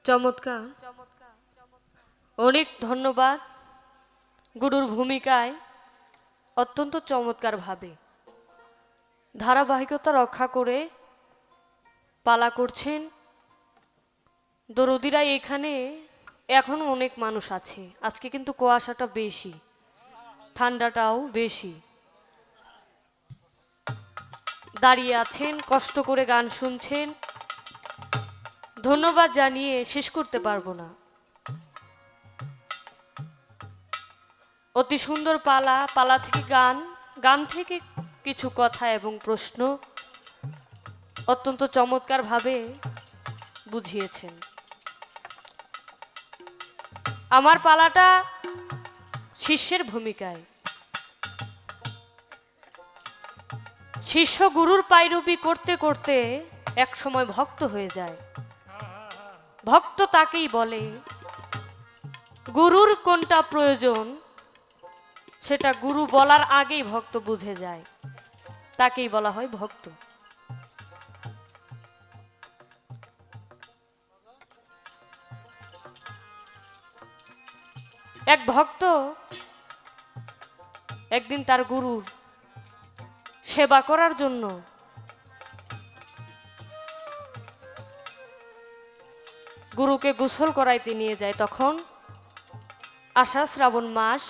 চমৎকার। অনেক ধন্যবাদ। গুরুর ভূমিকায় অত্যন্ত চমৎকারভাবে ধারাবাহিকতা রক্ষা করে পালা করছেন দরদিরা। এখানে এখন অনেক মানুষ আছে। আজকে কিন্তু কুয়াশাটা বেশি, ঠান্ডাটাও বেশি। দাঁড়িয়ে আছেন, কষ্ট করে গান শুনছেন। ধন্যবাদ জানিয়ে শেষ করতে পারবো না। অতি সুন্দর পালা, পালা থেকে গান, গান থেকে কিছু কথা এবং প্রশ্ন অত্যন্ত চমৎকারভাবে বুঝিয়েছেন। আমার পালাটা শিষ্যের ভূমিকায়। শিষ্য গুরুর পায়রবি করতে করতে এক সময় ভক্ত হয়ে যায়। ভক্ত তাকেই বলে, গুরুর কোনটা প্রয়োজন সেটা গুরু বলার আগেই ভক্ত বুঝে যায়, তাকেই বলা হয় ভক্ত। এক ভক্ত একদিন তার গুরুর সেবা করার জন্য গুরুকে গোসল করাইতে নিয়ে যায়। তখন আষাঢ় শ্রাবণ মাস।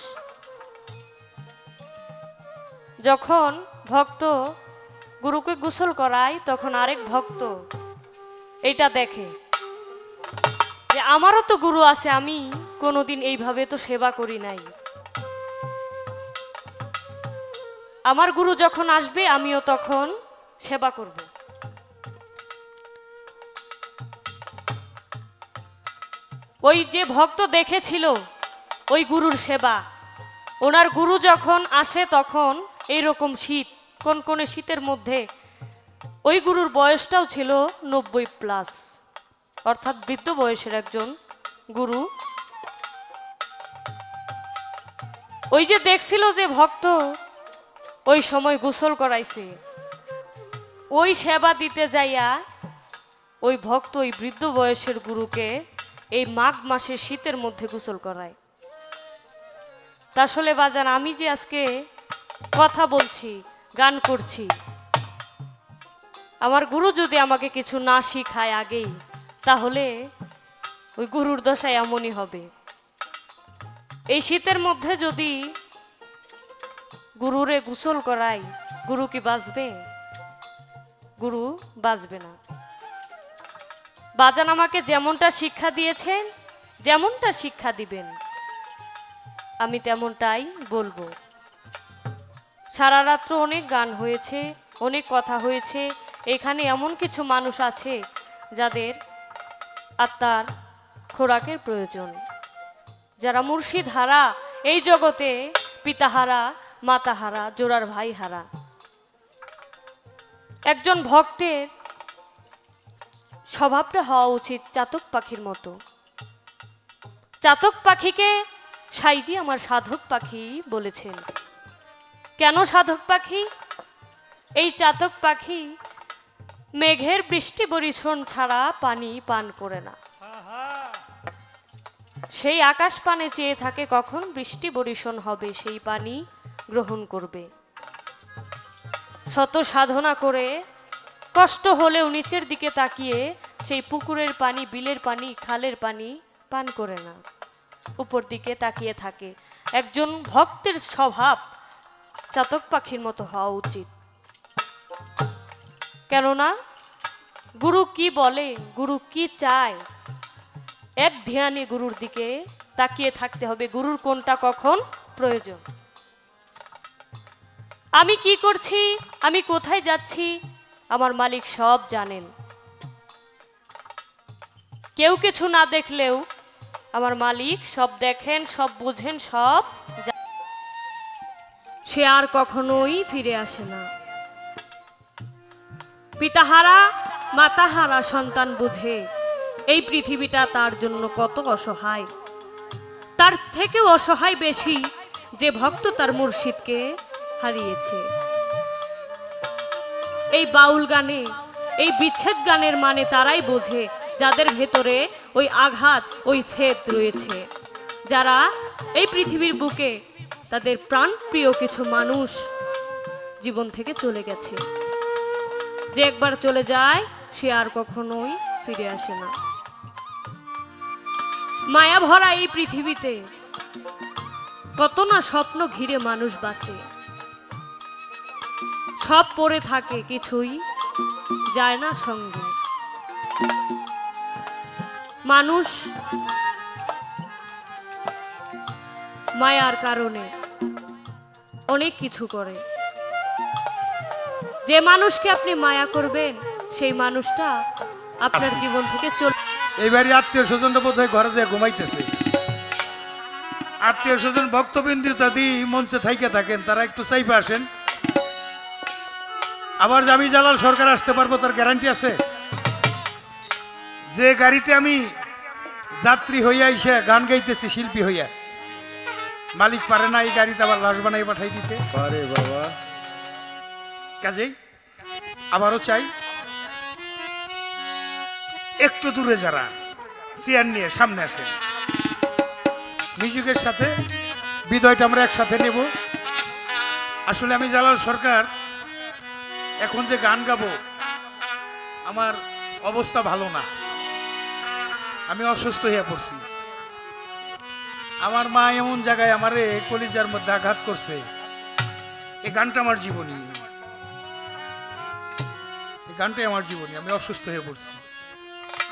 যখন ভক্ত গুরুকে গোসল করায় তখন আরেক ভক্ত এইটা দেখে যে আমারও তো গুরু আছে, আমি কোনোদিন এইভাবে তো সেবা করি নাই। আমার গুরু যখন আসবে আমিও তখন সেবা করব। ওই যে ভক্ত দেখেছিল ওই গুরুর সেবা, ওনার গুরু যখন আসে তখন এইরকম শীত, কোন শীতের মধ্যে ওই গুরুর বয়সটাও ছিল 90+, অর্থাৎ বৃদ্ধ বয়সের একজন গুরু। ওই যে দেখছিল যে ভক্ত ওই সময় গোসল করাইছে, ওই সেবা দিতে যাইয়া ওই ভক্ত ওই বৃদ্ধ বয়সের গুরুকে এই মাঘ মাসের শীতের মধ্যে গোসল করায়। তা আসলে বাজান, আমি যে আজকে কথা বলছি, গান করছি, আমার গুরু যদি আমাকে কিছু না শিখায় আগেই, তাহলে ওই গুরুর দশায় এমনই হবে। এই শীতের মধ্যে যদি গুরুরে গোসল করাই, গুরু কি বাঁচবে? গুরু বাঁচবে না। বাজান আমাকে যেমনটা শিক্ষা দিয়েছেন, যেমনটা শিক্ষা দিবেন আমি তেমনটাই বলবো। সারা রাত্র অনেক গান হয়েছে, অনেক কথা হয়েছে। এখানে এমন কিছু মানুষ আছে যাদের আত্মার খোরাকের প্রয়োজন, যারা মুর্শিদ হারা, এই জগতে পিতাহারা, মাতাহারা, জোড়ার ভাই হারা। একজন ভক্তের স্বভাবটা হওয়া উচিত চাতক পাখির মতো। চাতক পাখিকে সাইজি আমার সাধক পাখি বলেছেন। কেন সাধক পাখি? এই চাতক পাখি মেঘের বৃষ্টি বরিশন ছাড়া পানি পান করে না। সেই আকাশ পানে চেয়ে থাকে কখন বৃষ্টি বরিশন হবে, সেই পানি গ্রহণ করবে। শত সাধনা করে কষ্ট হলেও নিচের দিকে তাকিয়ে সেই পুকুরের পানি, বিলের পানি, খালের পানি পান করে না, উপর দিকে তাকিয়ে থাকে। একজন ভক্তের স্বভাব চাতক পাখির মতো হওয়া উচিত। কেননা গুরু কি বলে, গুরু কি চায়, এক ধ্যানে গুরুর দিকে তাকিয়ে থাকতে হবে। গুরুর কোনটা কখন প্রয়োজন। আমি কি করছি, আমি কোথায় যাচ্ছি, আমার মালিক সব জানেন। কেউ কিছু না দেখলেও আমার মালিক সব দেখেন, সব বুঝেন, সব সে আর কখনোই ফিরে আসে না। পিতাহারা মাতাহারা সন্তান বুঝে এই পৃথিবীটা তার জন্য কত অসহায়। তার থেকেও অসহায় বেশি যে ভক্ত তার মুর্শিদকে হারিয়েছে। এই বাউল গানে, এই বিচ্ছেদ গানের মানে তারাই বোঝে যাদের ভেতরে ওই আঘাত, ওই ছেদ রয়েছে, যারা এই পৃথিবীর বুকে তাদের প্রাণপ্রিয় কিছু মানুষ জীবন থেকে চলে গেছে। যে একবার চলে যায় সে আর কখনোই ফিরে আসে না। মায়া ভরা এই পৃথিবীতে কত না স্বপ্ন ঘিরে মানুষ বাঁচে, সব পড়ে থাকে, কিছুই যায় না সঙ্গে। মানুষ মায়ার কারণে অনেক কিছু করে। যে মানুষকে আপনি মায়া করবেন সেই মানুষটা আপনার জীবন থেকে চলে। এইবারই আত্মীয় স্বজনটা বোধহয় ঘরে দিয়ে ঘুমাইতেছে। আত্মীয় স্বজন ভক্তবিন্দু যদি মঞ্চে থাইকে থাকেন তারা একটু চাইপে আসেন। আবার যে আমি জালাল সরকার আসতে পারবো তার গ্যারান্টি আছে? যে গাড়িতে আমি যাত্রী হইয়া এসে গান গাইতেছি শিল্পী হইয়া, মালিক পারে না এই গাড়িতে আবার লাশ বানাই পাঠাই দিতে পারে বাবা। কাজেই আবারও চাই একটু দূরে যারা চেয়ার নিয়ে সামনে আসেন, মিউজিকের সাথে বিদায়টা আমরা একসাথে নেব। আসলে আমি জালাল সরকার এখন যে গান গাবো আমার অবস্থা ভালো না, আমি অসুস্থ হয়ে পড়ছি। আমার মা এমন জায়গায় আমারে কলিজার মধ্যে আঘাত করছে, এই গানটা আমার জীবনী, এই গানটাই আমার জীবনী। আমি অসুস্থ হয়ে পড়ছি,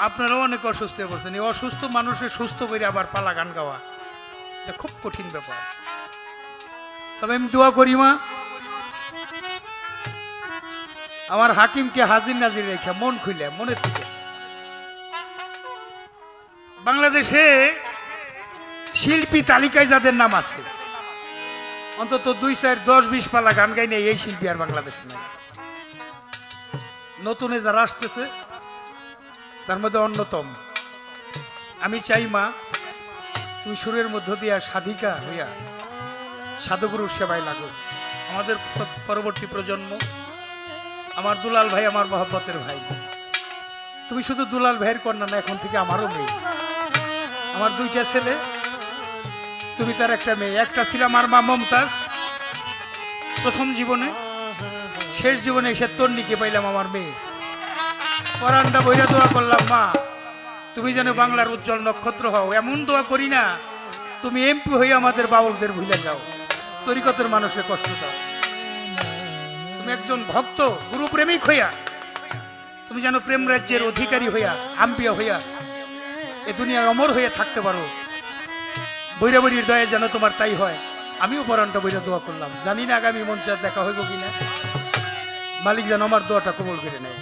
আপনারাও অনেক অসুস্থ হয়ে পড়ছেন। এই অসুস্থ মানুষের সুস্থ করে আবার পালা গান গাওয়া এটা খুব কঠিন ব্যাপার। তবে আমি দোয়া করি মা আমার হাকিমকে হাজির নাজির রেখে মন খুলে মনের থেকে। বাংলাদেশে শিল্পী তালিকায় যাদের নাম আছে অন্তত 2, 4, 10, 20 পালা গান গাই নেই এই শিল্পী আর বাংলাদেশে নেই। নতুনে যারা আসতেছে তার মধ্যে অন্যতম। আমি চাই মা তুমি সুরের মধ্য দিয়া সাধিকা হইয়া সাধুগুরুর সেবায় লাগো। আমাদের পরবর্তী প্রজন্ম, আমার দুলাল ভাই, আমার মহব্বতের ভাই, তুমি শুধু দুলাল ভাইয়ের কন্যা না, এখন থেকে আমারও মেয়ে। আমার 2টা ছেলে, তুমি তার একটা মেয়ে। একটা ছিল আমার মা মমতাজ প্রথম জীবনে, শেষ জীবনে এসে তন্নিকে পাইলাম আমার মেয়ে। পরান্ডা বইরা দোয়া করলাম মা তুমি যেন বাংলার উজ্জ্বল নক্ষত্র হও। এমন দোয়া করি না তুমি এমপি হয়ে আমাদের বাউলদের ভুলে যাও, তরিকতের মানুষের কষ্ট দাও। তুমি একজন ভক্ত গুরু প্রেমিক হইয়া তুমি যেন প্রেম রাজ্যের অধিকারী হইয়া আম্বিয়া হইয়া এ দুনিয়ায় অমর হয়ে থাকতে পারো। বৈরা বৈরির দয়া যেন তোমার তাই হয়। আমিও পরানটা বইরা দোয়া করলাম, জানি না আগামী মঞ্চে দেখা হইব কিনা। মালিক যেন আমার দোয়াটা কবুল করে নেয়।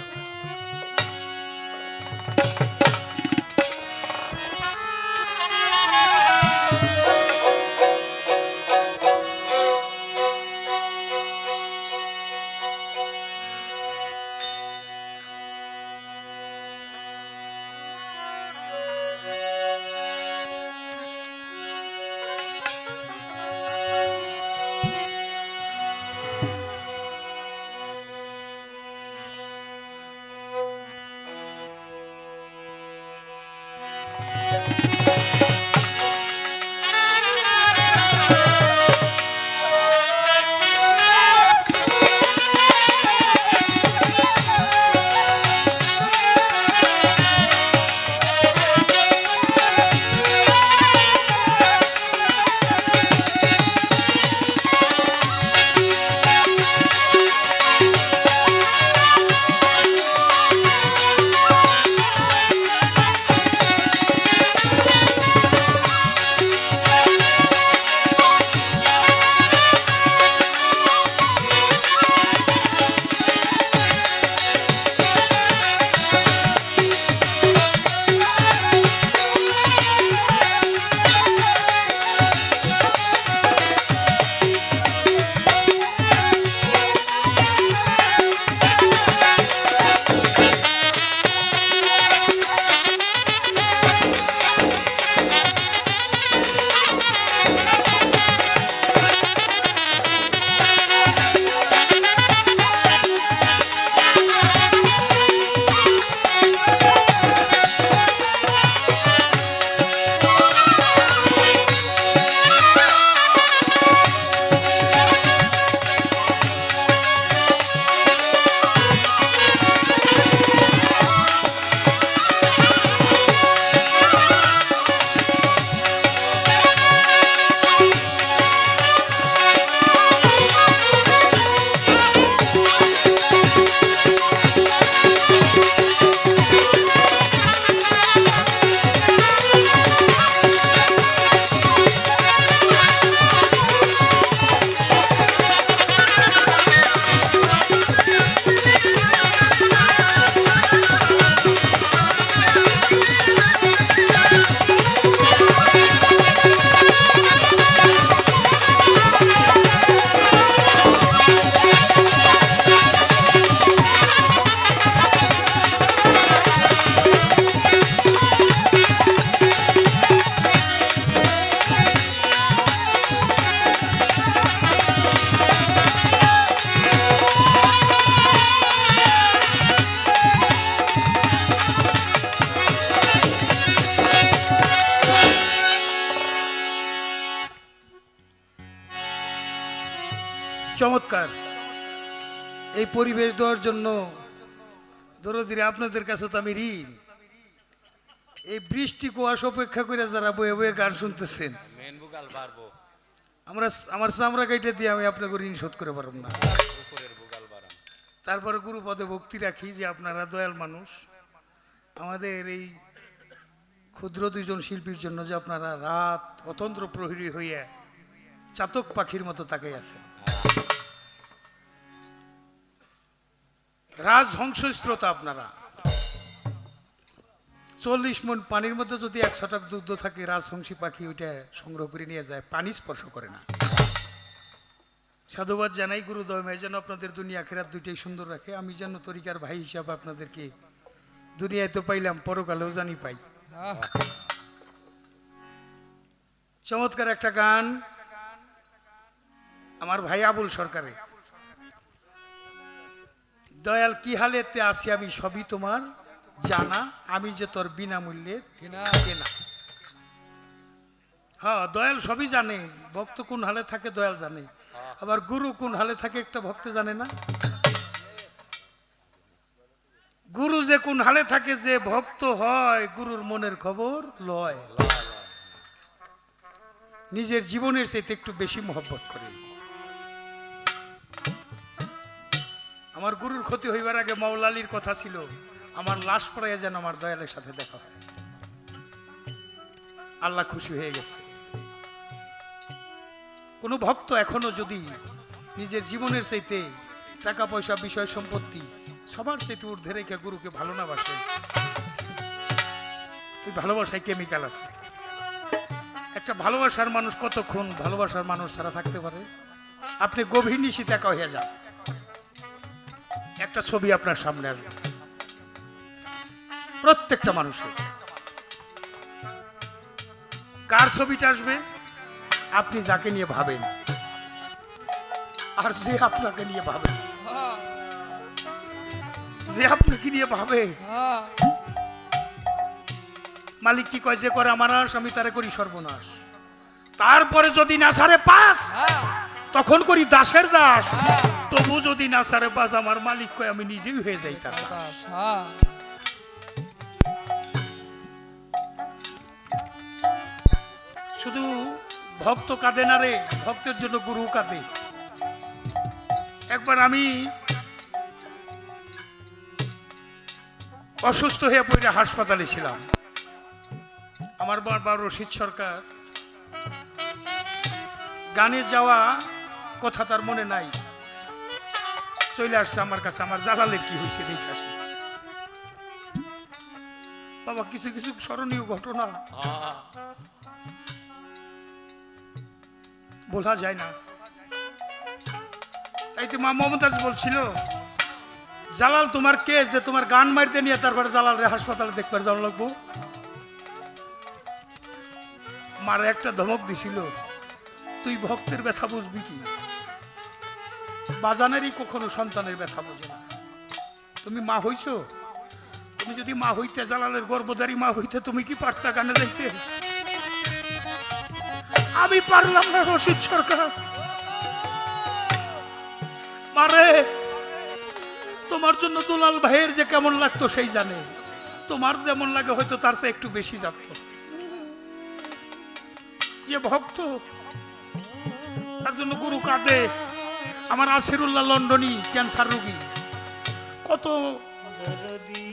চমৎকার এই পরিবেশ দেওয়ার জন্য দরদিরে আপনাদের কাছে তো আমি ঋণ। এই বৃষ্টি কুয়াশা অপেক্ষা করে যারা বয়ে বয়ে গান শুনতেছেন, আমার চামড়া কেটে দিয়ে আমি আপনাকে ঋণ শোধ করে পারব না। তারপরে গুরুপদে ভক্তি রাখি যে আপনারা দয়াল মানুষ, আমাদের এই ক্ষুদ্র দুইজন শিল্পীর জন্য যে আপনারা রাত অতন্ত্র প্রহরী হইয়া চাতক পাখির মতো তাকাই আছে। রাজহংস শ্রোতা আপনারা। 40 মণ পানির মধ্যে যদি 1 ছটাক দুধ থাকে, রাজহংসী পাখি ওইটা সংগ্রহ করে নিয়ে যায়, পানি স্পর্শ করে না। সাধুবাদ জানাই গুরুদয় যেন আপনাদের দুনিয়া আখিরাত দুইটাই সুন্দর রাখে। আমি যেন তরিকার ভাই হিসাবে আপনাদেরকে দুনিয়ায় তো পাইলাম, পরকালেও জানি পাই। চমৎকার একটা গান আমার ভাই আবুল সরকারের। দয়াল কি হালেতে আছি আমি সবই তোমার জানা, আমি যে তোর বিনামূল্যের কেনা। হ্যাঁ, দয়াল সবই জানে। ভক্ত কোন হালে থাকে দয়াল জানে, আবার গুরু কোন হালে থাকে একটা ভক্ত জানে না। গুরু যে কোন হালে থাকে, যে ভক্ত হয় গুরুর মনের খবর লয়, নিজের জীবনের চাইতে একটু বেশি মহব্বত করে। আমার গুরুর ক্ষতি হইবার আগে মাওলালির কথা ছিল, আমার লাশ পড়াইয়া যেন আমার দয়ালের সাথে দেখা হয়। আল্লাহ খুশি হয়ে গেছে। কোন ভক্ত এখনো যদি নিজের জীবনের চাইতে টাকা পয়সা বিষয় সম্পত্তি সবার চাইতে ঊর্ধ্বে রেখে গুরুকে ভালো না বাসে, ওই ভালোবাসায় কেমিক্যাল আছে। একটা ভালোবাসার মানুষ কতক্ষণ ভালোবাসার মানুষ ছাড়া থাকতে পারে? আপনি গভীর নিশীতে একা হয়ে যান, একটা ছবি আপনার সামনে আসবে, প্রত্যেকটা মানুষের। কার ছবিটা আসবে? আপনি যাকে নিয়ে ভাবেন আর যে আপনাকে নিয়ে ভাবে, যে আপনাকে নিয়ে ভাবে। মালিক কি কয়, যে করে আমার আস আমি তারে করি সর্বনাশ। তারপরে যদি না সারে পাস তখন করি দাসের দাস। তবু যদি না সারে পাস আমার মালিক কয় আমি নিজেই হয়ে যাই তার দাস। শুধু ভক্ত কাঁদে না রে, ভক্তের জন্য গুরু কাঁদে। একবার আমি অসুস্থ হয়ে পড়ে হাসপাতালে ছিলাম। আমার বাবা রশিদ সরকার গানে যাওয়া কথা তার মনে নাই, চলে আসছে আমার কাছে। আমার জালালের কি হয়েছে দেখে আসে। বাবা কিছু কিছু স্মরণীয় ঘটনা বলা যায় না। তাই তো মা মমতাজ বলছিল, জালাল তোমার কে যে তোমার গান মারতে নিয়ে তারপরে জালাল রে হাসপাতালে দেখবার যাওয়া লাগবো? মার একটা ধমক দিছিল, তুই ভক্তের ব্যথা বুঝবি কি? বাজানেরই কখনো সন্তানের ব্যথা বোঝে না। তুমি মা হইছো, তুমি যদি মা হইতে, জালালের গর্ভধারী মা হইতে, তুমি কি পারতা গানে যাইতে? আমি পারলাম না। রশিদ সরকার মারে, তোমার জন্য দুলাল ভাইয়ের যে কেমন লাগতো সেই জানে, তোমার যেমন লাগে হয়তো তার চেয়ে একটু বেশি জানত। যে ভক্ত তার জন্য গুরু কাঁদে। আমার আসিরুল্লাহ লন্ডনী ক্যান্সার রোগী, কত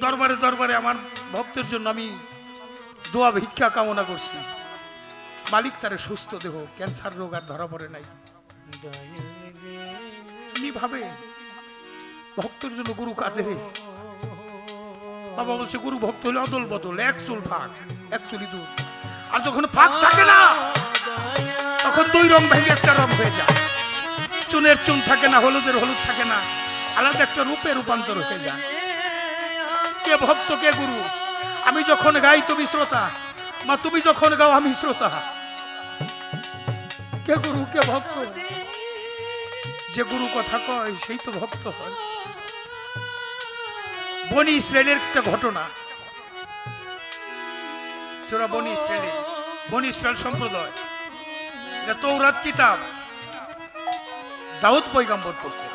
দরবারে দরবারে আমার ভক্তের জন্য আমি দোয়া ভিক্ষা কামনা করছি। মালিক তারে সুস্থ দেহ, ক্যান্সার রোগ আর ধরা পড়ে নাই। তুমি ভাবে ভক্তের জন্য গুরু কাঁদে। বাবা বলছে গুরু ভক্ত হলে অদল বদল, এক চুল ফাঁক এক চুলি দূর। আর যখন ফাঁক থাকে না তখন দুই রং ভেঙে একটা রং হয়ে যায়। চুনের চুন থাকে না, হলুদের হলুদ থাকে না, আলাদা একটা রূপে রূপান্তর হয়ে যায়। কে ভক্ত কে গুরু? আমি যখন গাই তুমি শ্রোতা, মা তুমি যখন গাও আমি শ্রোতা। কে গুরু কে ভক্ত? যে গুরু কথা কয় সেই তো ভক্ত হয়। বনি ইসরায়েলের একটা ঘটনা, সূরা বনি ইসরায়েল, বনি ইসরায়েল সম্প্রদায়, এটা তৌরাত কিতাব। দাউদ পয়গম্বর পড়তেন।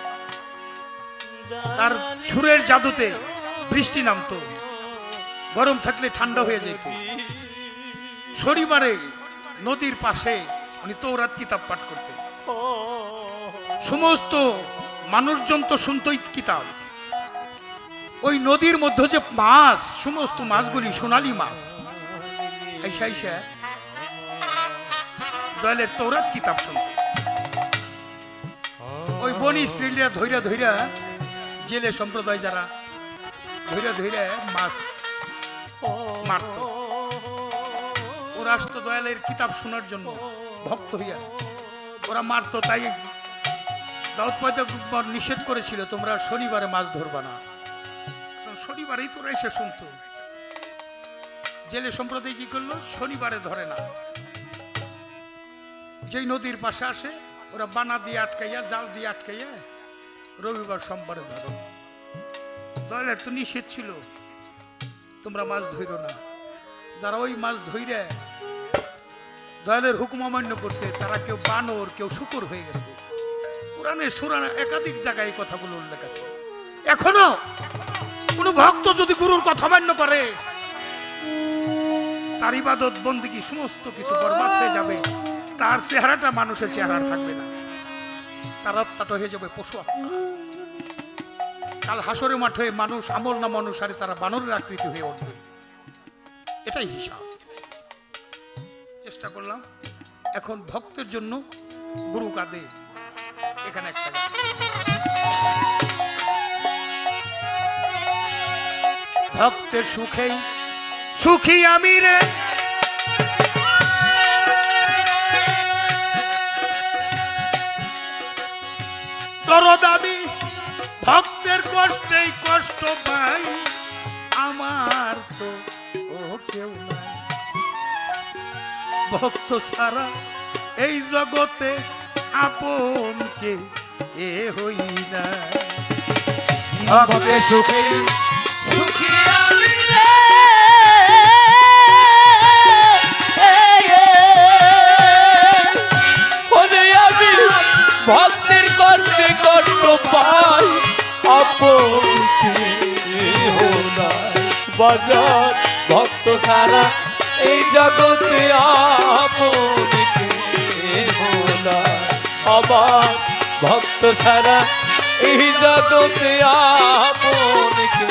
তার সুরের জাদুতে বৃষ্টি নামতো, গরম থাকলে ঠান্ডা হয়ে যেত। শনিবারে নদীর পাশে উনি তৌরাত কিতাব পাঠ করতেন। সমস্ত মানুষজন তো শুনতই কিতাব। ওই নদীর মধ্যে যে মাছ, সমস্ত মাছগুলি সোনালী মাছ, আইসা আইসা দয়ালের তৌরাত কিতাব শুনত। ওই বনি ইসরাইলীরা ধৈরা ধৈরা, জেলে সম্প্রদায় যারা ধৈরা ধৈরা মাছ মারত। ওরা আসতো দয়ালের কিতাব শোনার জন্য ভক্ত হইয়া, ওরা মারতো। তাই দাউদ পয়গম্বর নিষেধ করেছিল, তোমরা শনিবারে মাছ ধরবা না। শনিবারেই তোরা এসে শুনতো। জেলে সম্প্রদায় কি করলো, শনিবারে ধরে না, যেই নদীর পাশে আসে ওরা বানা দিয়ে আটকাইয়া, জাল দিয়ে আটকাইয়া রবিবার সোমবারে ধরো। দয়ালের তো নিষেধ ছিল, তোমরা মাছ ধইরো না। যারা ওই মাছ ধইরে দয়ালের হুকুম অমান্য করছে, তারা কেউ বানর, কেউ শুকর হয়ে গেছে। পুরাণে সুরানে একাধিক জায়গায় এই কথাগুলো উল্লেখ আছে। এখনো কোন ভক্ত যদি গুরুর কথা মান্য করে, তার ইবাদত বন্দেগী সমস্ত কিছু বরবাদ হয়ে যাবে। তার চেহারাটা মানুষের চেহারা থাকবে না, তার আত্মাটা হয়ে যাবে পশু আত্মা। কাল হাসরের মাঠে মানুষ আমল নামা অনুসারে তারা বানরের আকৃতি হয়ে উঠবে। এটাই হিসাব। চেষ্টা করলাম। এখন ভক্তের জন্য গুরু কাঁদে, এখানে একটা গান। ভক্তের সুখেই সুখী আমি রে, দরদ আমি ভক্তের কষ্টেই কষ্ট পাই, আমার তো ও কেউ নাই। ভক্ত ছাড়া এই জগতে আপনকে এ হই না। ভক্তের সুখে সুখী আমি রে, আমি ভক্তের কষ্টে কষ্ট পাই, আপনকে বাজার ভক্ত ছাড়া এই জগতে আপনকে আবার ভক্ত ছাড়া এই জগতে আপনকে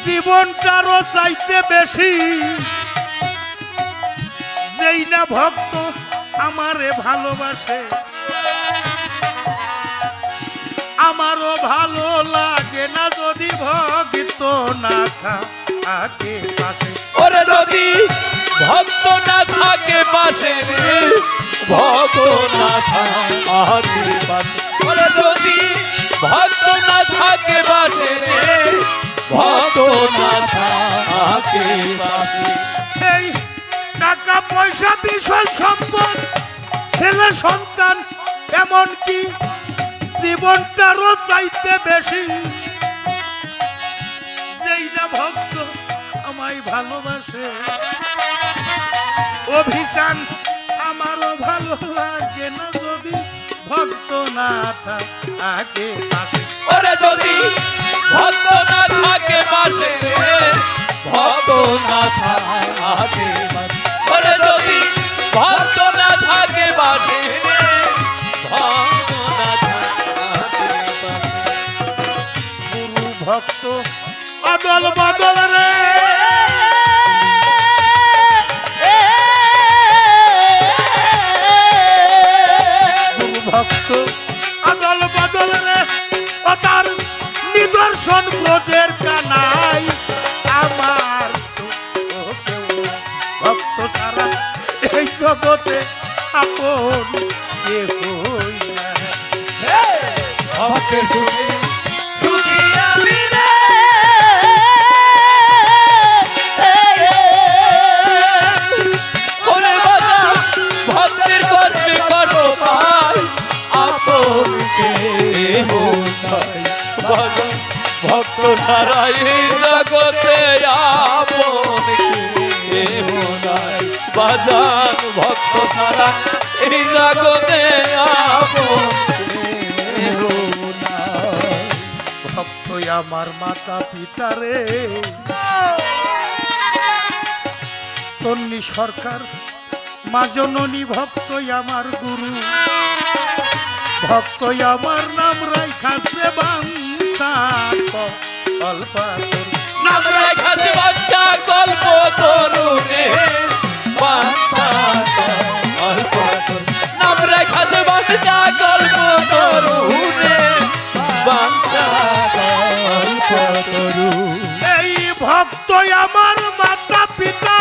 জীবনটারও চাইতে বেশি, যেই না ভক্ত আমারে ভালোবাসে, আমারও ভালো লাগে না যদি ভক্ত না থাকে পাশে। ওরে যদি ভক্ত না থাকে পাশে রে, ভক্ত না থাকে পাশে। ওরে যদি ভক্ত না থাকে পাশে রে, ভক্ত না থাকে পাশে। এই টাকা পয়সা বিষয় সম্পদ, ছেলে সন্তান, এমনকি জীবনটারও চাইতে বেশি, যেই না ভক্ত আমায় ভালোবাসে। অভিযান আমারও ভালো লাগে না যদি ভক্ত না থাকে পাশে। ওরে যদি ভক্ত না থাকে পাশে রে, ভক্ত না থাকে পাশে। ওরে যদি ভক্ত না থাকে পাশে রে, ভক্ত না থাকে পাশে। গুরু ভক্ত অদল বদল রে, গুরু ভক্ত অদল বদল রে, ও তার নিদর্শন ব্রজের কানাই, আমার তো কেউ নাই। ভক্ত ছাড়া এই জগতে আপন কে হই না। ভক্তের সুখে সুখী আমি রে, ওরে বাবা ভক্তের কষ্টে কষ্ট পাই, আপনকে নাই। বাবা ভক্ত ছাড়া এই জগতে আপনকে নাই। বাজান ভক্ত ছাড়া এই জগতে আপন কেহ নাই। ভক্ত আমার মাতা পিতা রে, তন্নি সরকার মা জননী, ভক্ত আমার গুরু, ভক্ত আমার নাম রাইখাছে বাঞ্ছা কল্পাতরু। নাম রেখাছে বাচ্চা গল্প তরুণে বাচ্চা গল্প তরুণ। নাম রেখাছে বাচ্চা গল্প তরুণে বাচ্চা গল্প তরুণ। এই ভক্ত আমার মাতা পিতা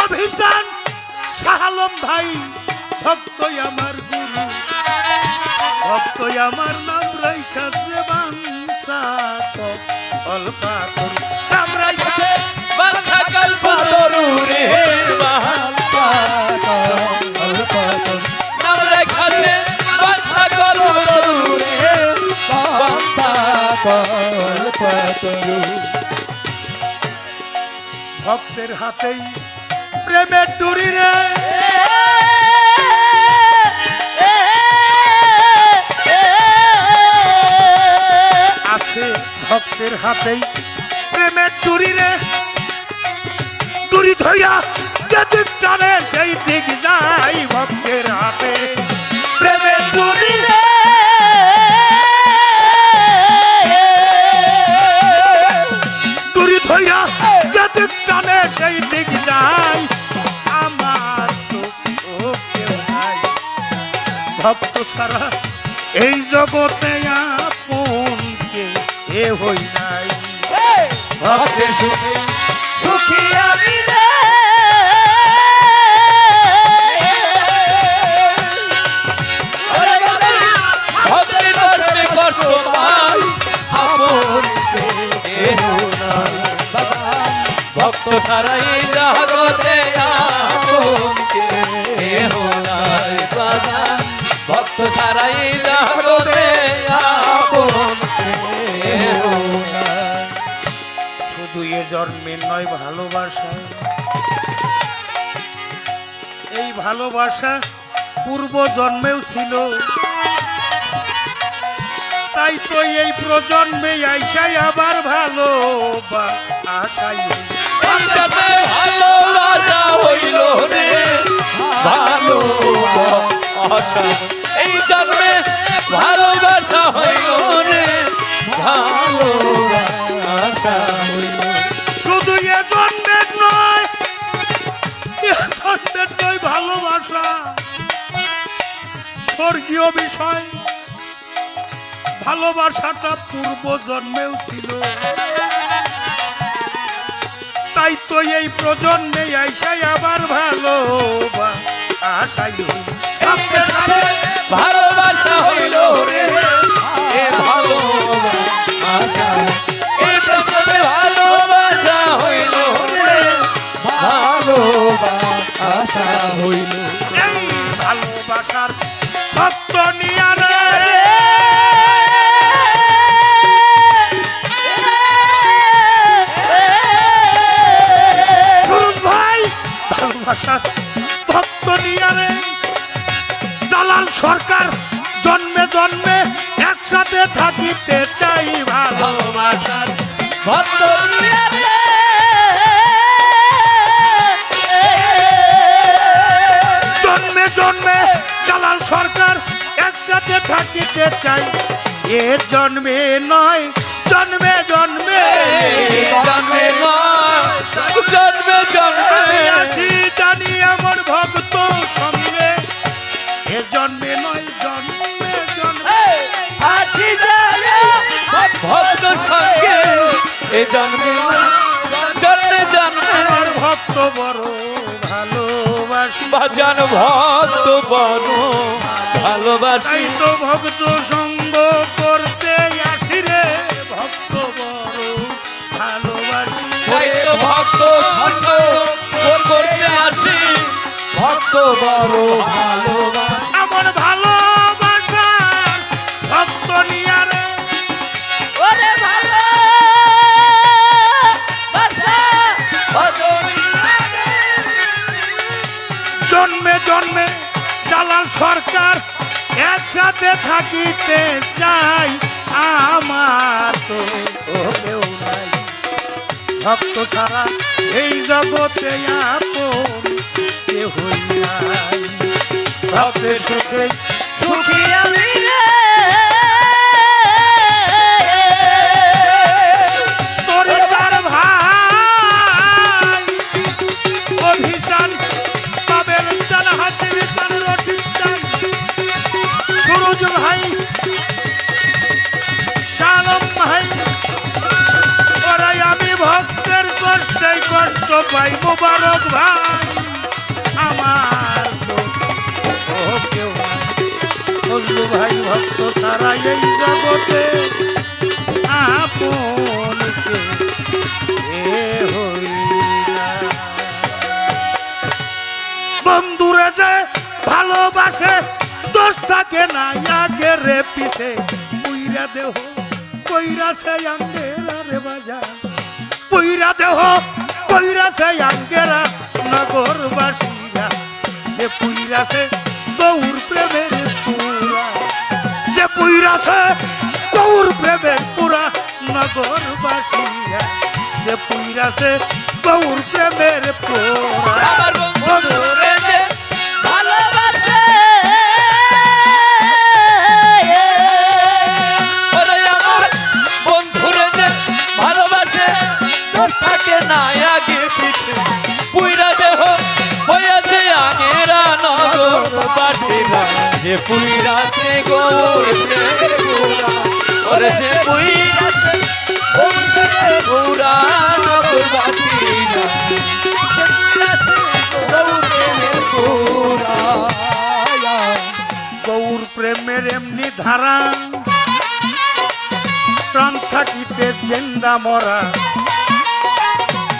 অভিশান শাহালম ভাই, ভক্ত আমার গুরু, ভক্ত আমার নাম রাইখাছে বাঞ্ছা কল্পাতরু। নাম রাইখাছে বাচ্চা গল্প তরুণে বাচ্চা গল্প তরুণ। নাম রেখাছে বাচ্চা গল্প তরুণে বাচ্চা গল্প তরুণ। ভক্তের হাতেই প্রেমের ডুরি রে, আছে ভক্তের হাতেই প্রেমের ডুরি রে, ডুরি ধইরা যেদিক টানে সেই দিক যাই। ভক্তের হাতে প্রেমের ডুরি রে, ডুরি ধইরা যেদিক টানে সেই দিক যাই। আমার তো কেউ নাই, ভক্ত ছাড়া এই জগতে আপন কে হই নাই। ভক্তের সুখে সুখী আমি রে। ভক্তের কষ্টে কষ্ট পাই আপন কেহ নাই। ভক্ত ছাড়াই জগতে আপন কেহ নাই। ভক্ত ছাড়াই জগতে আপন কেহ নাই। শুধু এ জন্মে নয় ভালোবাসা, এই ভালোবাসা পূর্ব জন্মেও ছিল, তাই তো এই প্রজন্মে আইসাই আবার ভালোবাসাই। অন্তরে ভালোবাসা হইল রে ভালোবাসা, এই জন্মে ভালোবাসা হইল রে ভালোবাসা হইল। শুধু এ জন্মের নয়, এ জন্মের নয় ভালোবাসা স্বর্গীয় বিষয়। ভালোবাসাটা পূর্ব জন্মেও ছিল, তাই তো এই প্রজন্মে আইসাই আবার ভালোবাসাই। ভালোবাসা হইল রে এ ভালোবাসা, এটার সাথে ভালোবাসা হইল রে ভালোবাসা হইল। এই ভালোবাসার ভক্ত নিয়া রে, সুরজ ভাই, ভালোবাসার ভক্ত নিয়া রে, জালাল সরকার জন্মে জন্মে একসাথে থাকিতে চাই। ভালোবাসার ভক্ত জন্মে জন্মে জালাল সরকার একসাথে থাকিতে চাই। এ জন্মে নয় জন্মে জন্মে, জন্মে নয় জন্মে জন্মে আসি জানি আমার ভক্ত সঙ্গে। এ জন্মে নয় জন্মে জন্মে, আছি জানে ভক্ত সঙ্গে এ জন্মে জন্মে জন্মে আমার ভক্ত বড় ভালোবাসি। বাজান ভক্ত বড় ভালোবাসি। তাই তো ভক্ত সঙ্গ করতে আসি রে, ভক্ত বড় ভালোবাসি। তাই তো ভক্ত সঙ্গ করতে আসি, ভক্ত বড় ভালোবাসি। আমার ভালোবাসা ভক্ত নিয়া রে, ওরে ভালোবাসা ভক্ত জন্মে জন্মে জালাল সরকার একসাথে থাকিতে চাই, আমার তো কেউ নাই ভক্ত ছাড়া এই জগতে আপন কেহই নাই। ভক্তের সুখে সুখী আমি রে তোর তার ভাই অভিযান পাবেল চান হাসির চান রশিদ চান সুরজ ভাই শালম ভাই ওরাই আমি ভক্তের কষ্টে কষ্ট পাই। মোবারক ভাই আমার তো কেউ নাই। বন্ধু ভাই ভক্ত ছাড়া এই জগতে আপন কেহ না। বন্ধুরে যে ভালোবাসে দোষ থাকে না আগের রে পিছে পুইরা দেহ কইরা সে আঙ্গেরা রে বাজা পুইরা দেহ কইরা সে আঙ্গেরা নগরবাসীরা যে পুইরা সে গৌর প্রেমের পুরা যে পুইরা সে গৌর প্রেমের পুরা নগরবাসীরা যে পুইরা সে গৌর প্রেমের পুরা। আমার বন্ধু রে যে ভালোবাসে ওরে আমার বন্ধু রে যে ভালোবাসে দোষ থাকে না আগে পিছে পুইরা দেহ হইয়াছে আগেরা নগরবাসীরা যে পুইরাছে গৌর প্রেমের পুরা ওরে যে পুইরাছে গৌর প্রেমের পুরা নগরবাসীরা গৌর প্রেমের এমনি ধারা প্রাণ থাকিতে জেন্দা মরা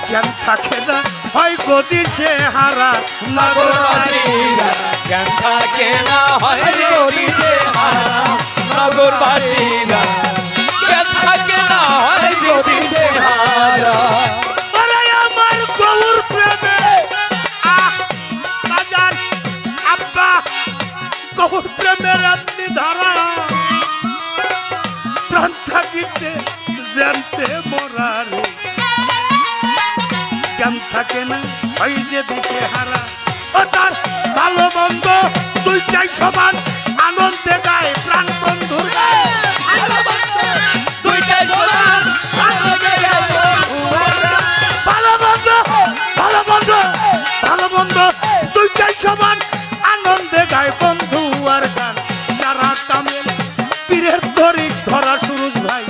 জ্ঞান থাকে না হয় গদি সে হারা নগরবাসীরা জ্ঞান থাকে না হয় যদি সে হারা নগরবাসীরা জ্ঞান থাকে না হয় যদি সে হারা আরে আমার গৌর প্রেমে বাজার আব্বা গৌর প্রেমের এমনি ধারা প্রাণ থাকিতে জানতে মরা রে জ্ঞান থাকে না হয় যে দিশে হারা ও তার ভালো মন্দ দুইটাই সমান আনন্দে গায় প্রাণ বন্ধুর দুইটাই সমান ভালো মন্দ ভালো মন্দ ভালো মন্দ দুইটাই সমান আনন্দে গায় বন্ধু আর গান। যারা কামেল পীরের তরিক ধরা সুরজ ভাই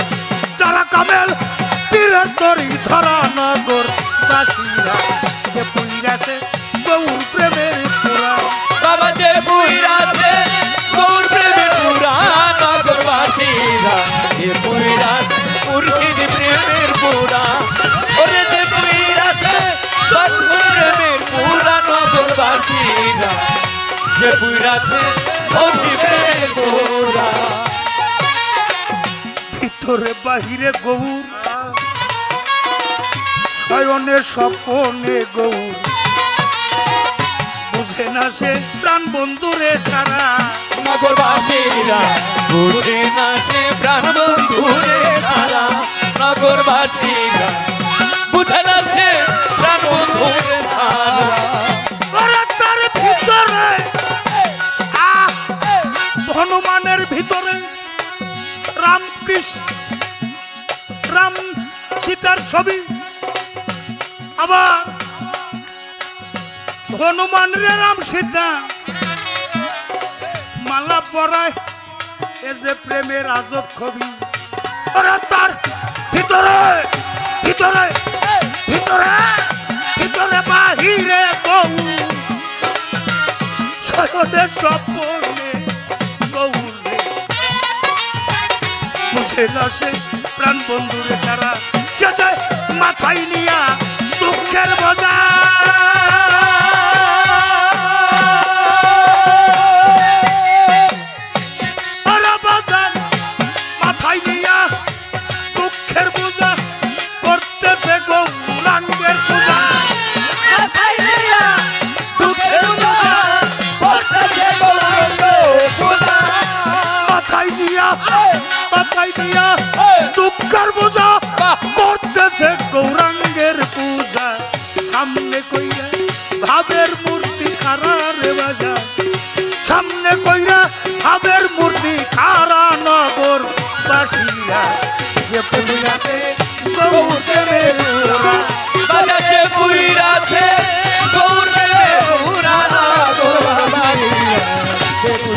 যারা কামেল পীরের তরিক ধরা নগর বাসীরা যে পুইরাছে গৌর প্রেমের পুরা বাবা যে পুইরাছে গৌর প্রেমের পুরা নগরবাসীরা যে পুইরাছে মুর্শিদ প্রেমের পুরা ওরে যে পুইরাছে গৌর প্রেমের পুরা নগরবাসীরা যে পুইরাছে মুর্শিদ প্রেমের পুরা ভিতরে বাহিরে গৌর শয়নে স্বপনে গৌর বুঝে না সে প্রাণ বন্ধুরে ছাড়া নগরবাসীরা বুঝে না সে প্রাণ বন্ধুরে তারা নগরবাসীরা বুঝে না সে প্রাণ বন্ধুরে ছাড়া ওরা তার ভিতরে হনুমানের ভিতরে রামকৃষ্ণ রাম সীতার ছবি আবার হনুমান রে রাম সীতা মালা পরায় এ যে প্রেমের আজব ছবি ওরা তার ভিতরে ভিতরে ভিতরে ভিতরে বাহিরে গৌর শয়নের স্বপ্নে গৌর রে বুঝে না সে প্রাণ বন্ধুরে ছাড়া যে মাথায় নিয়া দুঃখের বোঝা ওরা বাজার মাথায় নিয়া দুঃখের বোঝা করতেছে গৌরাঙ্গের পূজা মাথায় নিয়া দুঃখের বোঝা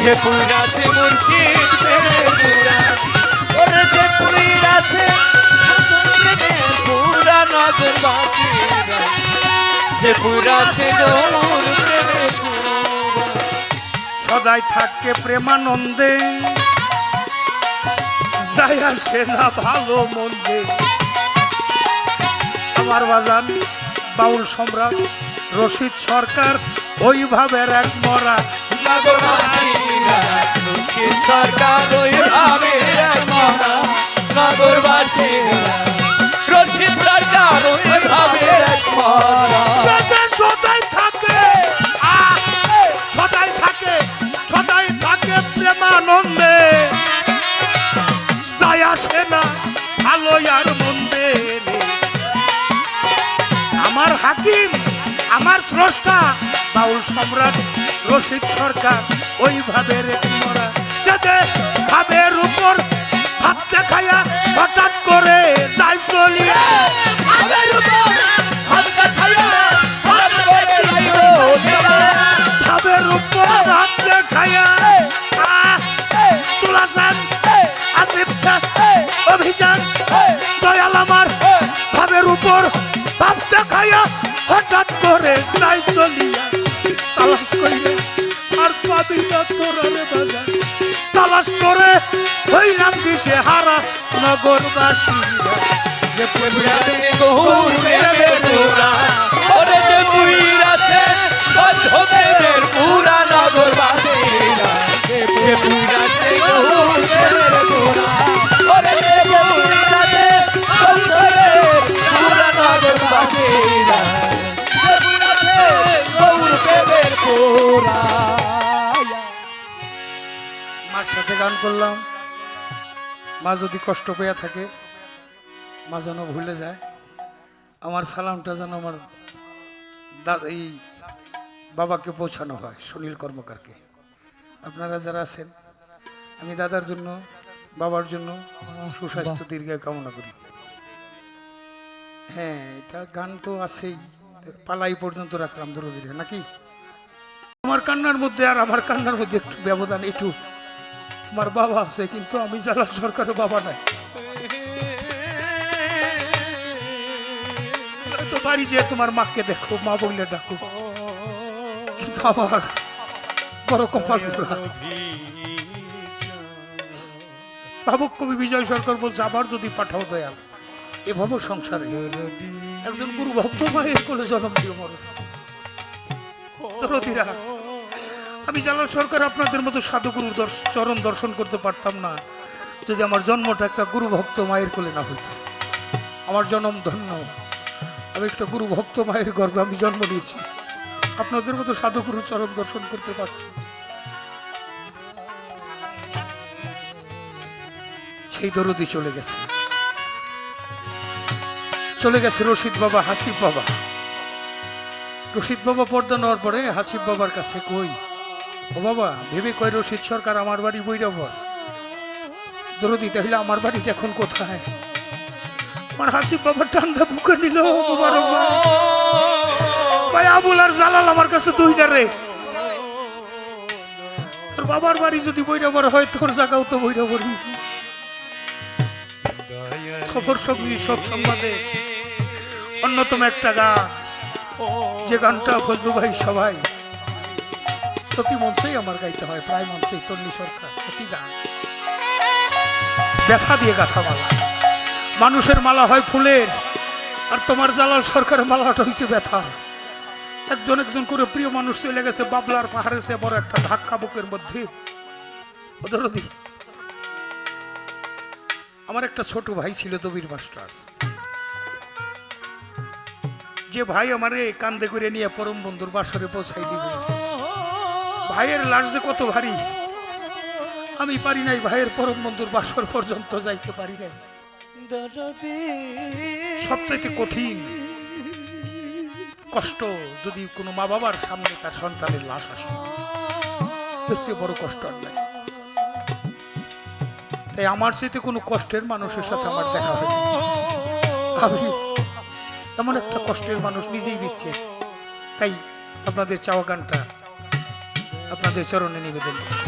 যে পুরাছে মুর্শিদ প্রেমের পুরা ওরে যে পুরাছে প্রেমের পুরা নগরবাসীরা যে পুরাছে গৌর প্রেমের পুরা সদাই থাকে প্রেমানন্দে যায় আসে না ভালো মন্দে। আমার বাজান বাউল সম্রাট রশিদ সরকার ওইভাবে এক মরা নগরবাসীরা মুর্শিদ সরকার ওইভাবে এক মরা নগরবাসীরা রশিদ সরকার ওইভাবে এক মরা সদাই থাকে সদাই থাকে সদাই থাকে প্রেমানন্দে যায় আসে না ভালো আর মন্দে। আমার হাকিম আমার স্রষ্টা বাউল সম্রাট রশিদ সরকার ওইভাবে রেখে মরা যাতে ভাবের উপর ভাব দেখায়া হঠাৎ করে যাই চলিয়া ভাবের উপর ভাব দেখায়া তুলাসান আসিফ স্যার অভিযান দয়াল আমার ভাবের উপর ভাব দেখায়া হঠাৎ করে যাই চলিয়া তালাশ করিয়া আর পাবি না তোরালে বাজার তালাশ করে হইলাম দিশে হারা নগরবাসীরা যে পুরাছে গৌর প্রেমের পুরা ওরে যে পুরাছে বন্ধ প্রেমের পুরা নগরবাসীরা যে পুরাছে গৌর প্রেমের পুরা ওরে যে পুরাছে বন্ধ প্রেমের পুরা নগরবাসীরা যে পুরাছে গৌর প্রেমের পুরা। মার সাথে গান করলাম, মা যদি কষ্ট পেয়ে থাকে মা যেন ভুলে যায়। আমার সালামটা যেন আমার এই বাবাকে পৌঁছানো হয়, সুনীল কর্মকারকে। আপনারা যারা আছেন আমি দাদার জন্য বাবার জন্য সুস্বাস্থ্য দীর্ঘায়ু কামনা করি। হ্যাঁ, এটা গান তো আছেই, পালাই পর্যন্ত রাখলাম দরদিরে নাকি। আমার কান্নার মধ্যে আর আমার কান্নার মধ্যে একটু ব্যবধান, একটু তোমার বাবা আছে কিন্তু আমি জালাল সরকারের বাবা নাই। তো বাড়ি যেয়ে তোমার মাকে দেখো, মা বললে ডাকো, কিন্তু আমার বড় কপাল পোড়া। ভাবুক কবি বিজয় সরকার বলছে আবার যদি পাঠাও দয়াল এভাবে সংসারে একজন গুরু ভক্ত মায়ের কোলে জন্ম দিও মর দরদিরা। আমি জালাল সরকার আপনাদের মতো সাধুগুরুর চরণ দর্শন করতে পারতাম না যদি আমার জন্মটা একটা গুরু ভক্ত মায়ের কোলে না হইতো। আমার জন্ম ধন্য, আমি একটা গুরু ভক্ত মায়ের গর্ভে আমি জন্ম নিয়েছি, আপনাদের মতো সাধুগুরুর চরণ দর্শন করতে পারছি। সেই দরদি চলে গেছে, চলে গেছে রশিদ বাবা, হাসিফ বাবা। রশিদ বাবা পর্দা নেওয়ার পরে হাসিফ বাবার কাছে কই, ও বাবা ভেবে কয় রশিদ সরকার আমার বাড়ি বৈরাবর দরদি, তাহলে আমার বাড়িটা এখন কোথায়? আমার হাসিফ বাবা টান্দা বুকে নিল, আবুল আর জালাল আমার কাছে তুই না রে, তোর বাবার বাড়ি যদি বৈরাবর হয় তোর জায়গাও তো বৈরাবরই। সফর সঙ্গী সব সংবাদে অন্যতম একটা গান, যে গানটা ফজলু ভাই সবাই প্রতি মঞ্চেই আমার গাইতে হয়, প্রায় মঞ্চেই তন্নি সরকার প্রতি গান ব্যথা দিয়ে গাথা মালা। মানুষের মালা হয় ফুলের, আর তোমার জালাল সরকারের মালাটা হয়েছে ব্যথা। একজন একজন করে প্রিয় মানুষ চলে গেছে বাবলার পাহাড়ে, সে বড় একটা ধাক্কা বুকের মধ্যে। ওদরদি আমার একটা ছোট ভাই ছিল দবির মাস্টার, যে ভাই আমারে কান্দে করে নিয়ে পরম বন্ধুর বাসরে পৌঁছাই দিবে। ভাইয়ের লাশ যে কত ভারী, আমি পারি নাই ভাইয়ের পরম বন্ধুর বাসর পর্যন্ত যাইতে পারি নাই। সবচাইতে কঠিন কষ্ট যদি কোনো মা বাবার সামনে তার সন্তানের লাশ আসে, সে বড় কষ্ট আর নাই। তাই আমার চাইতে কোনো কষ্টের মানুষের সাথে আমার দেখা হয়, আমি এমন একটা কষ্টের মানুষ নিজেই দিচ্ছে। তাই আপনাদের চাওয়া গানটা আপনাদের চরণে নিবেদন করছি।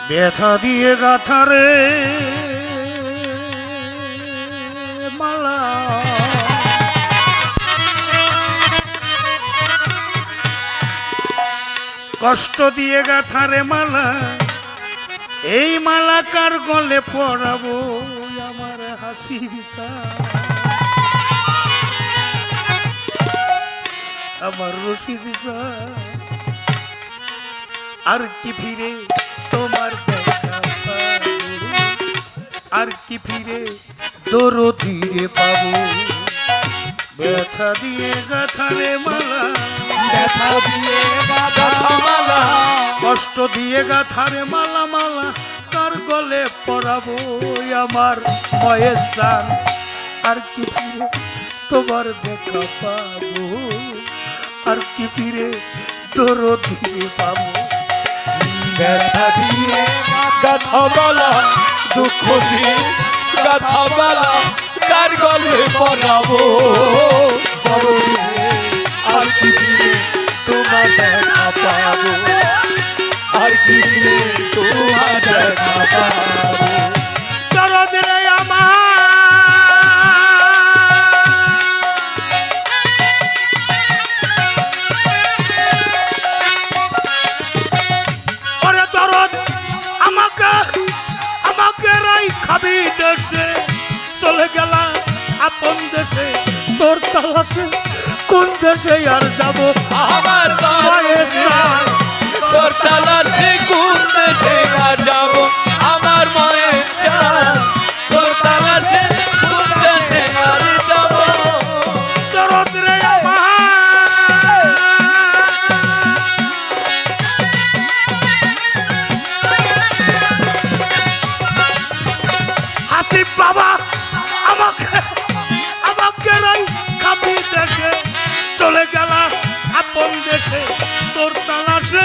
ব্যথা দিয়ে গাথারে মালা, কষ্ট দিয়ে গাথারে মালা, এই মালা কার গলে পরাবো আমার হাসি বিষা, আমার রশি দিশা, আর কি ফিরে তোমার দেখা পাবো, আর কি ফিরে দরদিরে পাবো, ব্যথা দিয়ে গাথারে মালা, ব্যথা দিয়ে গাথা মালা, কষ্ট দিয়ে গাথারে মালা, মালা তার গলে পরাবো আমার ভয়ের স্থান, আর কি ফিরে তোমার দেখা পাবো, আর কি ফিরে দরদিরে পাবো, ব্যথা দিয়ে গাথা মালা, দুঃখ দিয়ে গাথা মালা, কার গলে পরাবো দরদিরে, আর কি ফিরে তোমার দেখা পাবো, আর কি ফিরে তোমার দেখা পাবো। দরদিরে আমার ওরে দরদ আমাকে আমাকে রাই খাবি দেশে, চলে গেলাম আপন দেশে, তোর তালাশে কোন দেশে আর যাবো আমার মায়ের চাল, তোর তালাশে কোন দেশে আর যাবো, আমার মায়ের চাল, তোর তালাশে কোন দেশে আর যাবো। দরদিরে আমার হাসিব বাবা আমাকে আমাকে রাই খাবি দেশে, চলে গেলাম আপন দেশে, তোর তালাশে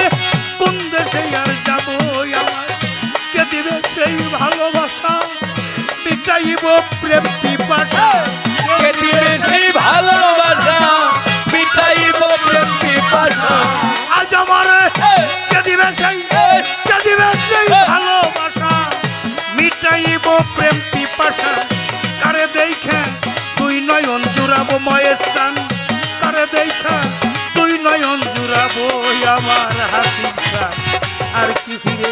কোন দেশে আর যাবো আমার, কে দিবে সেই ভালোবাসা, মিটাইব প্রেম পিপাসা, কে দিবে সেই ভালোবাসা, মিটাইব প্রেম পিপাসা। আজ আমারে কে দিবে সেই, কে দিবে সেই ভালোবাসা, মিটাইব প্রেম পিপাসা, কারে দেখে তুই নয়ন জুড়াবো ময়ের স্থান, কারে দেখা তুই নয়ন জুড়াবো আমার হাসি স্থান, আর কি ফিরে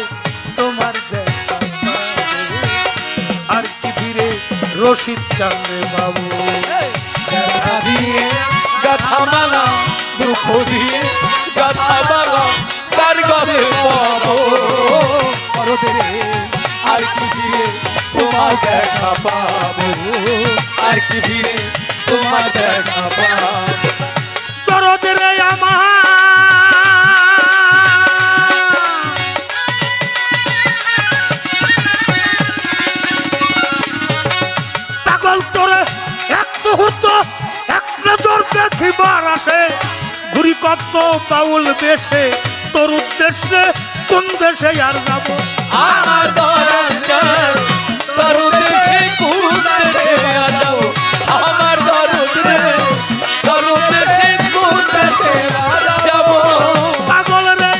তোমার দেখা পাবো, আর কি ফিরে রশিদ চাঁদে বাবু, ব্যথা দিয়ে গাথা মালা, দুঃখ দিয়ে গাথা মালা, কার গলে পরাবো দরদিরে, আর কি ফিরে তোমার দেখা পাবো, আর কি ফিরে তোমার দেখা পাবো। দরদিরে আমার পাগল তোরে এক মুহূর্ত এক নজর দেখিবার আসে, ঘুরি কত বাউল বেশে, তোর উদ্দেশ্যে কোন দেশে আর যাবো আমার দরদ চাই, তোর উদ্দেশ্যে কোন দেশে আর যাবো, আমার দরদ রে, তোর উদ্দেশ্যে কোন দেশে আর যাবো। পাগল রে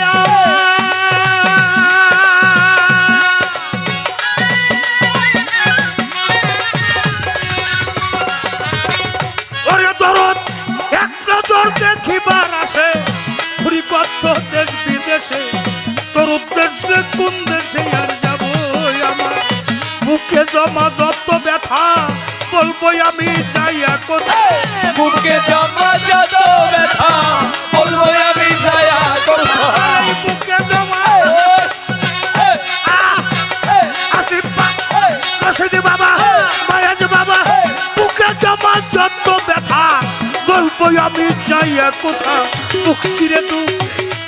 ওরে দরদ এক নজর দেখিবার আসে, ঘুরি কত দেশ বিদেশে, তোর উদ্দেশ্যে কোন দেশে আর যাবো আমার, বুকে জমা যত ব্যথা বলবো আমি চাইয়া কোথায়, বুকে জমা যত ব্যথা বলবো আমি ছায়া কোথায়। এই বুকে জমা আসিফ রশিদি বাবা মায়াজ বাবা, বুকে জমা যত ব্যথা বলবো আমি চাইয়া কোথা, বুক ছিঁড়ে দু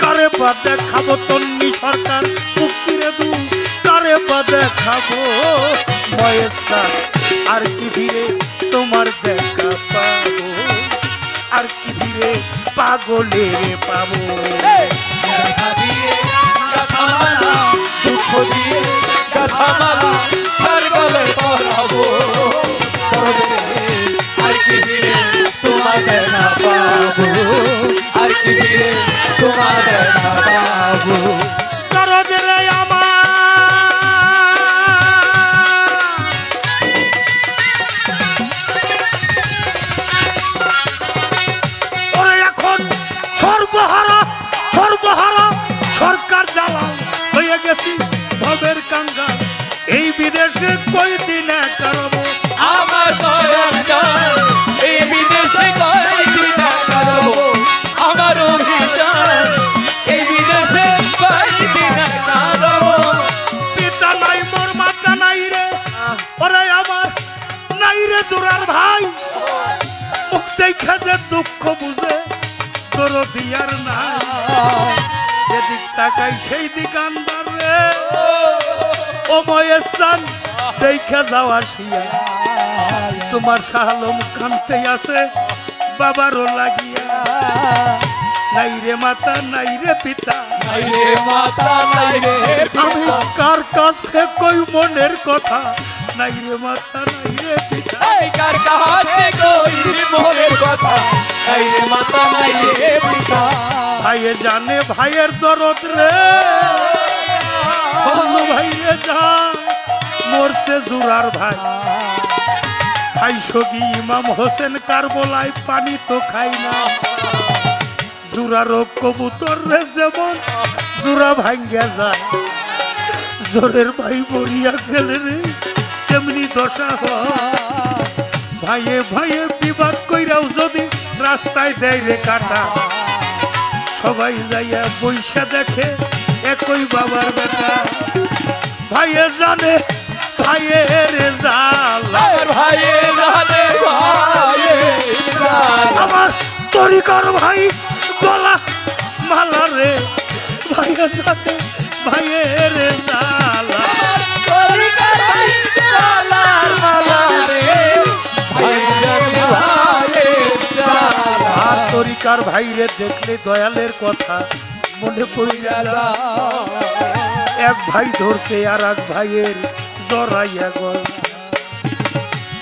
কারে বা দেখাবো তন্নি সরকার, বুক ছিঁড়ে দু কারে বা দেখাবো ময়ের সাথ, আর কি ফিরে তোমার দেখা পাবো, আর কি ফিরে পাগলের পাবো, ব্যথা দিয়ে গাথা মালা, দুঃখ দিয়ে গাথা মালা, কার গলে পরাবো দরদিরে, আর কি ফিরে তোমার দেখা পাবো, আর কি ফিরে তোমার দেখা পাবো। দরদিরে আমার গেছি ভবের কাঙ্গাল, এই বিদেশে কই দিনে কারব। আমার দয়াল চাঁদ এই বিদেশে কয়দিন কাটাবো, আমার অভিযান এই বিদেশে কয়দিন কাটাবো। পিতা নাই মোর মাতা নাই রে, ওরে আমার নাই রে জোরার ভাই, মুখ দেখা যে দুঃখ বুঝে দরদি আর নাই, যেদিক তাকাই সেই দিক আন্দার রে। ও ময়ের সান দেখা যাওয়া শিয়া, তোমার শাহালম কানতে আছে বাবারও লাগিয়া। নাই রে মাতা নাই রে পিতা, নাই রে মাতা নাই রে আমি কার কাছে কই মনের কথা, নাই রে মাতা নাই রে পিতা। এই কার কাছে কই মনের কথা, নাই রে মাতা নাই রে পিতা। ভাইয়ে জানে ভাইয়ের দরদ রে, বন্ধু ভাই রে যায় মরছে জুরার ভাই। ভাই সগি ইমাম হোসেন কারবলায় পানি তো খাই না, জুরারও কবুতর রে যেমন জুরা ভাঙ্গা যায়, জোরের ভাই বরিয়া গেলে রে তেমনি দশা হয়। ভাইয়ে ভাইয়ে বিবাদ কইরাও যদি রাস্তায় দেয় রে কাটা, সবাই যাইয়া বইসা দেখে একই বাবার বেটা। ভাইয়ে জানে ভাইয়ের জালা, আমার ভাইয়ে জানে ভাইয়ে জানে। আমার তরিকার ভাই গলা মালা রে, ভাইয়ে জানে ভাইয়ের জালা। তরিকার ভাই জালার মালা রে, ভাইয়ে জানে ভাইয়ে জালা। আর তরিকার ভাই রে দেখলে দয়ালের কথা মনে পড়িয়া যায়। এক ভাই ধরছে আর এক ভাইয়ের জড়াইয়া গল,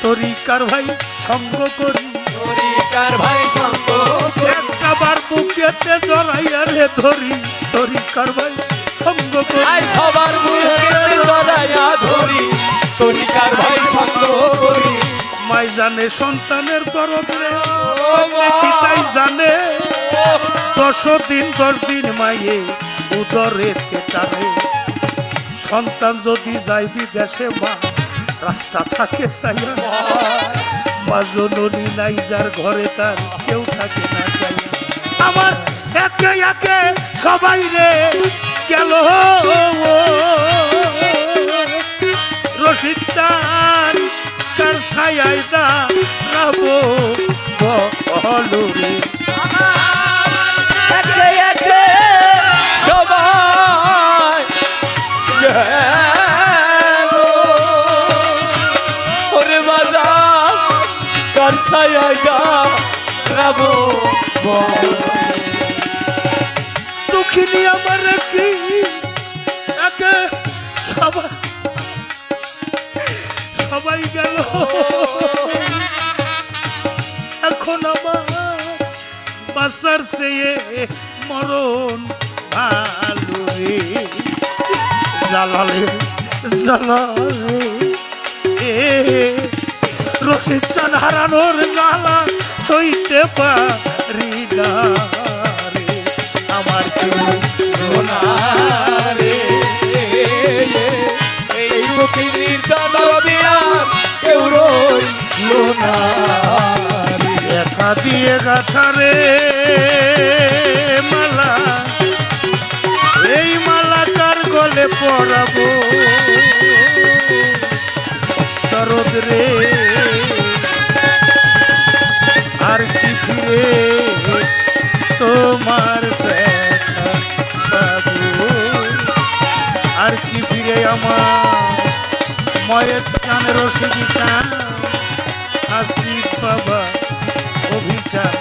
তরিকার ভাই সঙ্গ করি তরিকার ভাই সঙ্গ একটা বার বুকেতে জড়াইয়া রে ধরি, তরিকার ভাই সঙ্গ করি। আই সবার মুখে জড়াইয়া ধরি, তরিকার ভাই সঙ্গ করি। মাই জানে সন্তানের দরদ রে, কি তাই জানে 10 দিন মাইয়ে উদরে টানে। সন্তান যদি যাই বিদেশে মা রাস্তা থাকে চাইয়া, মা জননী নাই যার ঘরে তার কেউ থাকে না চাইয়া। আমার একে একে সবাই রে গেল, রশিদ চান কার ছায়ায় দা রাবো বলো রে। একে একে সবাই গেল, ওরে বাজার কার ছায়া গা রাবো। দুঃখিনী আমার কি একে সবাই সবাই গেল, এখন আমার বাসার চেয়ে মরণ ভালো রে। জালালে জালালে রশিদ চান হারানোর জ্বালা সইতে পারি না রে। আমার কেউ সোনা রে, এই দুঃখিনীর চাদর দিয়া কেউ রইল না রে। ব্যথা দিয়ে গাথা রে মালা, এই মালা কার গলে পরাবো দরদ রে। আর কি ফিরে তোমার দেখা পাবো, আর কি ফিরে আমার ময়ের চান রশিদি চান আসিফ বাবা অভিশাপ